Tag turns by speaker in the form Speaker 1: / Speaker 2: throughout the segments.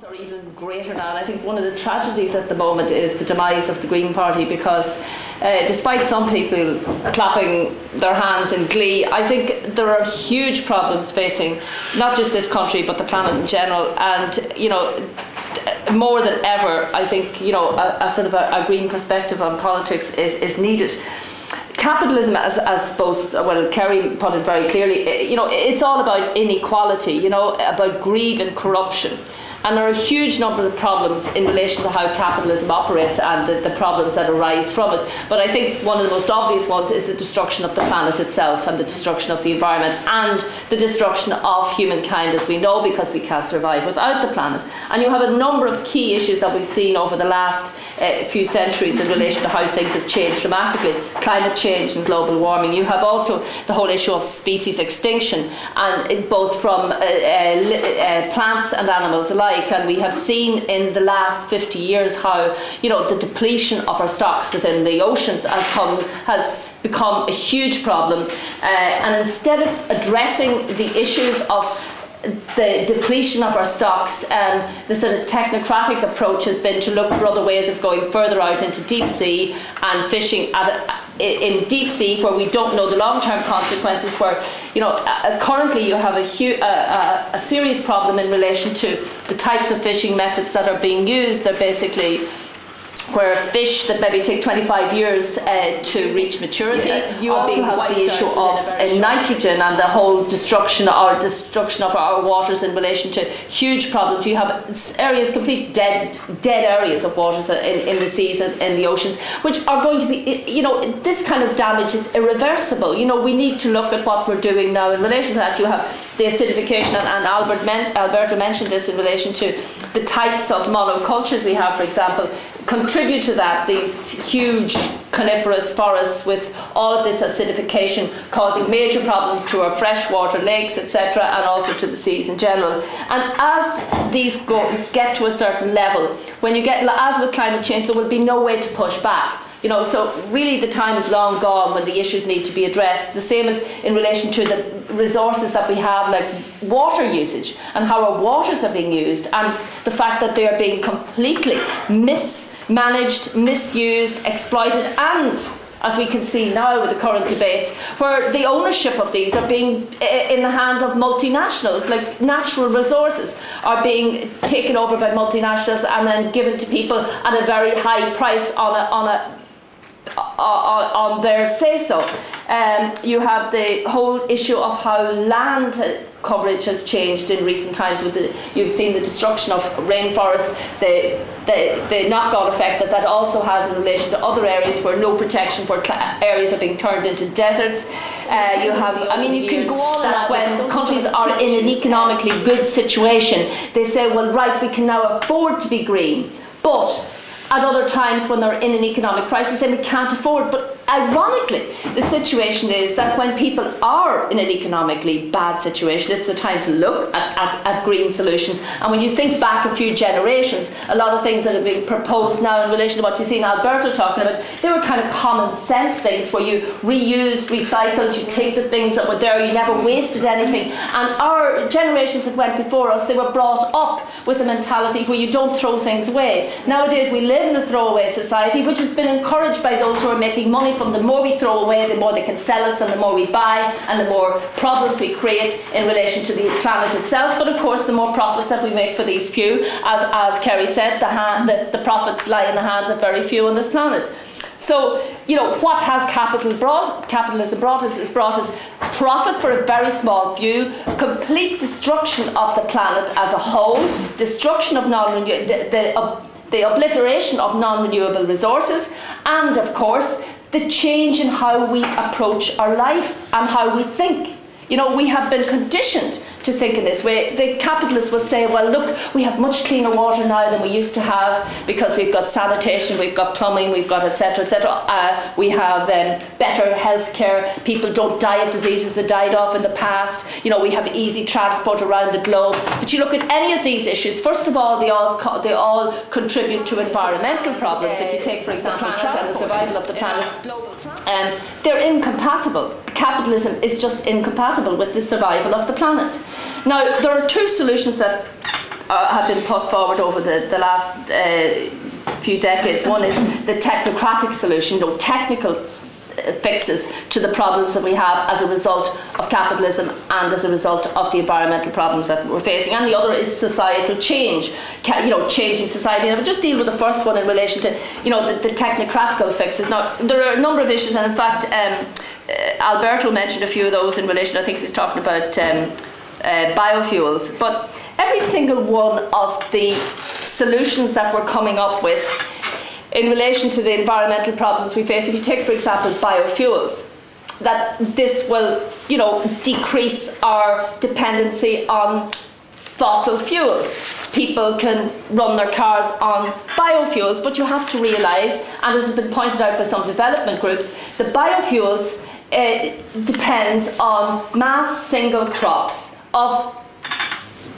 Speaker 1: Or even greater now. And I think one of the tragedies at the moment is the demise of the Green Party, because despite some people clapping their hands in glee, I think there are huge problems facing not just this country but the planet in general. And you know, more than ever, I think, you know, a sort of a green perspective on politics is needed. Capitalism, as both, well, Kerry put it very clearly, you know, it's all about inequality, you know, about greed and corruption. And there are a huge number of problems in relation to how capitalism operates and the problems that arise from it. But I think one of the most obvious ones is the destruction of the planet itself and the destruction of the environment and the destruction of humankind as we know, because we can't survive without the planet. And you have a number of key issues that we've seen over the last few centuries in relation to how things have changed dramatically. Climate change and global warming. You have also the whole issue of species extinction, and both from plants and animals alike. And we have seen in the last 50 years how, you know, the depletion of our stocks within the oceans has become a huge problem. And instead of addressing the issues of the depletion of our stocks, the sort of technocratic approach has been to look for other ways of going further out into deep sea and fishing in deep sea, where we don't know the long-term consequences, where, you know, currently you have a serious problem in relation to the types of fishing methods that are being used. They're basically where fish that maybe take 25 years to reach maturity. You also have the issue of nitrogen and the whole destruction of our waters in relation to huge problems. You have areas, complete dead areas of waters in the seas and in the oceans, which are going to be, you know, this kind of damage is irreversible. You know, we need to look at what we're doing now in relation to that. You have the acidification, and Alberto mentioned this in relation to the types of monocultures we have, for example, contribute to that. These huge coniferous forests with all of this acidification causing major problems to our freshwater lakes, etc., and also to the seas in general. And as these get to a certain level, when you get, as with climate change, there will be no way to push back. You know, so really the time is long gone when the issues need to be addressed. The same as in relation to the resources that we have, like water usage and how our waters are being used, and the fact that they are being completely mismanaged, misused, exploited, and, as we can see now with the current debates, where the ownership of these are being in the hands of multinationals. Like natural resources are being taken over by multinationals and then given to people at a very high price on their say-so. You have the whole issue of how land coverage has changed in recent times. You've seen the destruction of rainforests, the knock-on effect that also has in relation to other areas where no protection, where areas are being turned into deserts. You have, I mean, you can go on that when countries are in an economically good situation, they say, well, right, we can now afford to be green, but at other times when they're in an economic crisis and we can't afford. But ironically, the situation is that when people are in an economically bad situation, it's the time to look at green solutions. And when you think back a few generations, a lot of things that are being proposed now in relation to what you see Alberto talking about, they were kind of common sense things where you reused, recycled, you take the things that were there, you never wasted anything. And our generations that went before us, they were brought up with a mentality where you don't throw things away. Nowadays we live in a throwaway society, which has been encouraged by those who are making money from the more we throw away, the more they can sell us, and the more we buy, and the more problems we create in relation to the planet itself. But of course, the more profits that we make for these few, as Kerry said, the profits lie in the hands of very few on this planet. So, you know, what has capitalism brought us is brought us profit for a very small few, complete destruction of the planet as a whole, destruction of the obliteration of non-renewable resources, and of course the change in how we approach our life and how we think. You know, we have been conditioned to think in this way. The capitalists will say, well, look, we have much cleaner water now than we used to have because we've got sanitation, we've got plumbing, we've got etc, etc. We have better health care. People don't die of diseases they died of in the past. You know, we have easy transport around the globe. But you look at any of these issues, first of all, they all contribute to environmental problems. If you take, for example, transport and the survival of the planet, they're incompatible. Capitalism is just incompatible with the survival of the planet. Now, there are two solutions that have been put forward over the last few decades. One is the technocratic solution, technical fixes to the problems that we have as a result of capitalism and as a result of the environmental problems that we're facing. And the other is societal change, changing society. And I would just deal with the first one in relation to, the technocratical fixes. Now, there are a number of issues, and in fact, Alberto mentioned a few of those in relation, I think he was talking about biofuels. But every single one of the solutions that we're coming up with in relation to the environmental problems we face, if you take, for example, biofuels, that this will, decrease our dependency on fossil fuels. People can run their cars on biofuels, but you have to realise, and as has been pointed out by some development groups, the biofuels depends on mass single crops of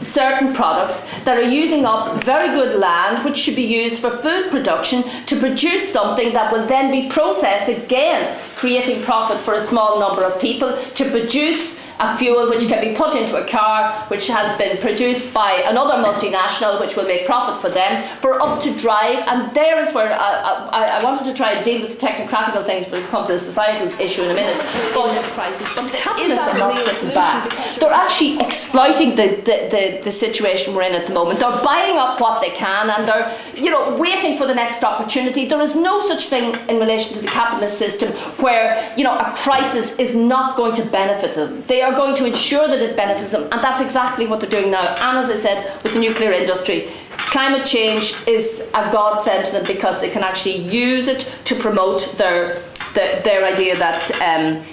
Speaker 1: certain products that are using up very good land which should be used for food production to produce something that will then be processed again, creating profit for a small number of people to produce a fuel which can be put into a car which has been produced by another multinational which will make profit for them, for us to drive. And there is where I wanted to try and deal with the technocratical things, but we'll come to the societal issue in a minute. But this crisis, but the capitalists are not sitting back. They're actually exploiting the situation we're in at the moment. They're buying up what they can, and they're waiting for the next opportunity. There is no such thing in relation to the capitalist system where a crisis is not going to benefit them. They are going to ensure that it benefits them, and that's exactly what they're doing now. And as I said, with the nuclear industry, climate change is a godsend to them because they can actually use it to promote their idea that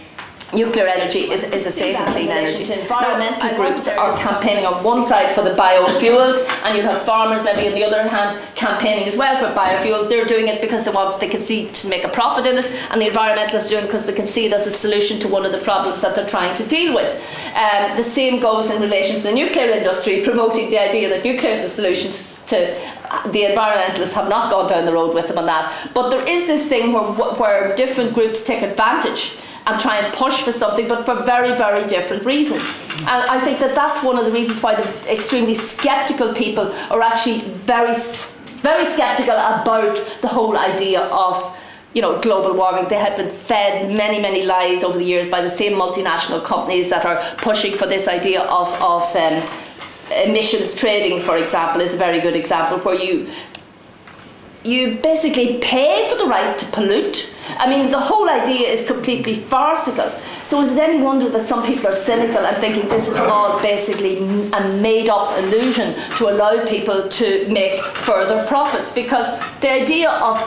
Speaker 1: nuclear energy is a safe and clean energy. Environmental groups are campaigning on one side for the biofuels, and you have farmers maybe on the other hand campaigning as well for biofuels. They're doing it because they can see to make a profit in it, and the environmentalists are doing it because they can see it as a solution to one of the problems that they're trying to deal with. The same goes in relation to the nuclear industry, promoting the idea that nuclear is a solution to the environmentalists have not gone down the road with them on that. But there is this thing where different groups take advantage and try and push for something, but for very, very different reasons. And I think that that's one of the reasons why the extremely sceptical people are actually very, very sceptical about the whole idea of global warming. They have been fed many, many lies over the years by the same multinational companies that are pushing for this idea of emissions trading, for example, is a very good example, where you basically pay for the right to pollute. I mean, the whole idea is completely farcical. So is it any wonder that some people are cynical and thinking this is all basically a made-up illusion to allow people to make further profits? Because the idea of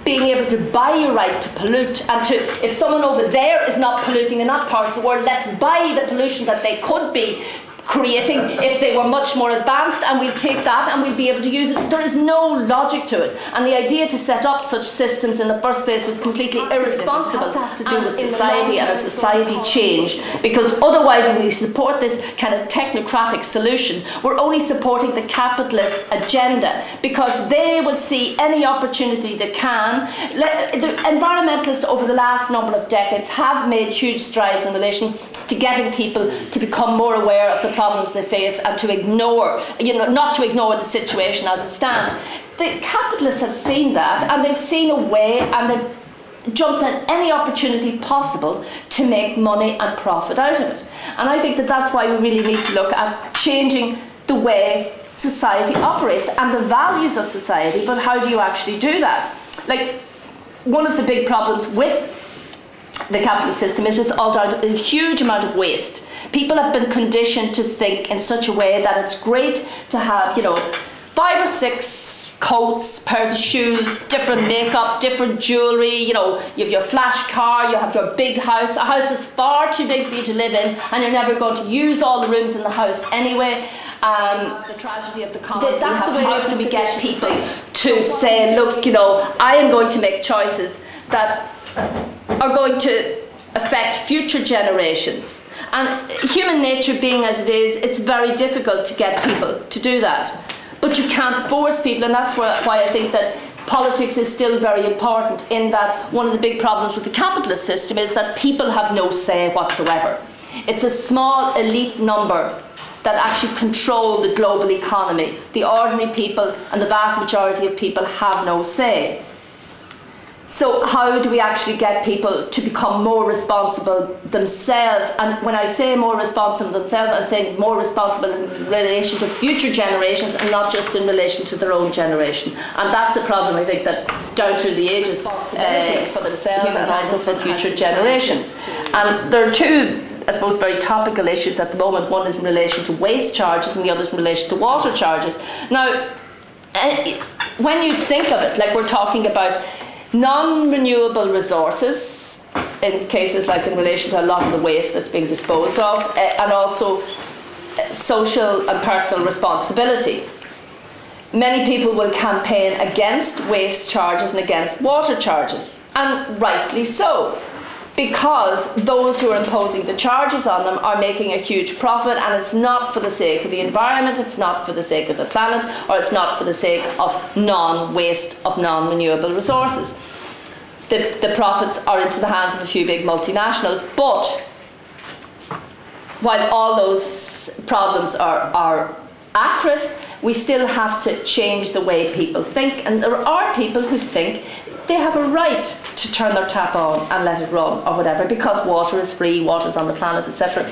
Speaker 1: being able to buy your right to pollute, and if someone over there is not polluting in that part of the world, let's buy the pollution that they could be creating if they were much more advanced, and we'll take that and we'll be able to use it. There is no logic to it, and the idea to set up such systems in the first place was completely irresponsible. It has to do with society and a society change, because otherwise when we support this kind of technocratic solution, we're only supporting the capitalist agenda, because they will see any opportunity they can. The environmentalists over the last number of decades have made huge strides in relation to getting people to become more aware of the problems they face and to ignore, not to ignore the situation as it stands. The capitalists have seen that, and they've seen a way, and they've jumped at any opportunity possible to make money and profit out of it. And I think that that's why we really need to look at changing the way society operates and the values of society. But how do you actually do that? Like, one of the big problems with the capitalist system is it's all down to a huge amount of waste. People have been conditioned to think in such a way that it's great to have, 5 or 6 coats, pairs of shoes, different makeup, different jewellery, you have your flash car, you have your big house. A house is far too big for you to live in, and you're never going to use all the rooms in the house anyway. The tragedy of the commons. That's the way how do we get people to say, look, I am going to make choices that are going to affect future generations. And human nature being as it is, it's very difficult to get people to do that. But you can't force people, and that's why I think that politics is still very important, in that one of the big problems with the capitalist system is that people have no say whatsoever. It's a small elite number that actually control the global economy. The ordinary people and the vast majority of people have no say. So how do we actually get people to become more responsible themselves? And when I say more responsible themselves, I'm saying more responsible in relation to future generations and not just in relation to their own generation. And that's a problem, I think, that down through the ages for themselves and also for future generations. And there are two, I suppose, very topical issues at the moment. One is in relation to waste charges and the other is in relation to water charges. Now, when you think of it, like we're talking about non-renewable resources, in cases like in relation to a lot of the waste that's being disposed of, and also social and personal responsibility. Many people will campaign against waste charges and against water charges, and rightly so, because those who are imposing the charges on them are making a huge profit, and it's not for the sake of the environment, it's not for the sake of the planet, or it's not for the sake of non-waste of non-renewable resources. The profits are into the hands of a few big multinationals, but while all those problems are accurate, we still have to change the way people think, and there are people who think they have a right to turn their tap on and let it run or whatever, because water is free, water is on the planet, etc.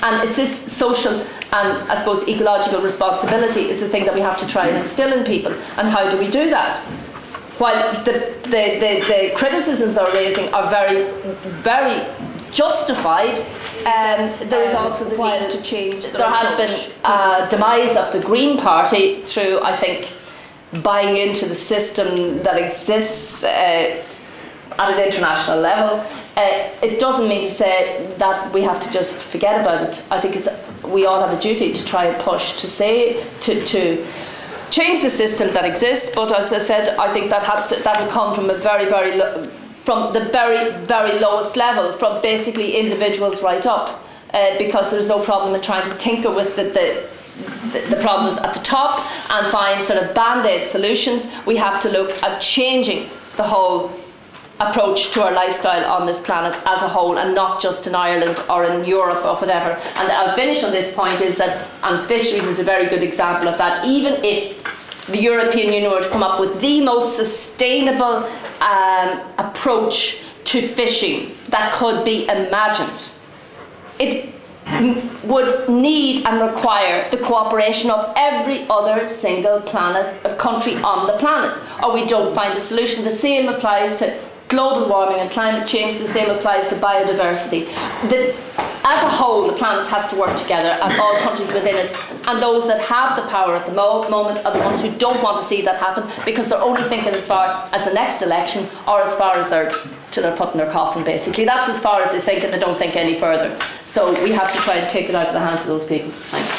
Speaker 1: And it's this social and, I suppose, ecological responsibility is the thing that we have to try and instill in people. And how do we do that? While the criticisms they're raising are very, very justified, there is also the need to change. There has been a demise of the Green Party through, I think, buying into the system that exists at an international level. It doesn't mean to say that we have to just forget about it. I think we all have a duty to try and push to change the system that exists. But as I said, I think that will come from a from the very lowest level, from basically individuals right up, because there's no problem in trying to tinker with the problems at the top and find sort of band-aid solutions. We have to look at changing the whole approach to our lifestyle on this planet as a whole, and not just in Ireland or in Europe or whatever. And I'll finish on this point, is that, and fisheries is a very good example of that, even if the European Union were to come up with the most sustainable approach to fishing that could be imagined, it would need and require the cooperation of every other single country on the planet, or we don't find a solution. The same applies to global warming and climate change, the same applies to biodiversity. As a whole, the planet has to work together, and all countries within it, and those that have the power at the moment are the ones who don't want to see that happen, because they're only thinking as far as the next election, or as far as they're putting their coffin, basically. That's as far as they think, and they don't think any further. So we have to try and take it out of the hands of those people. Thanks.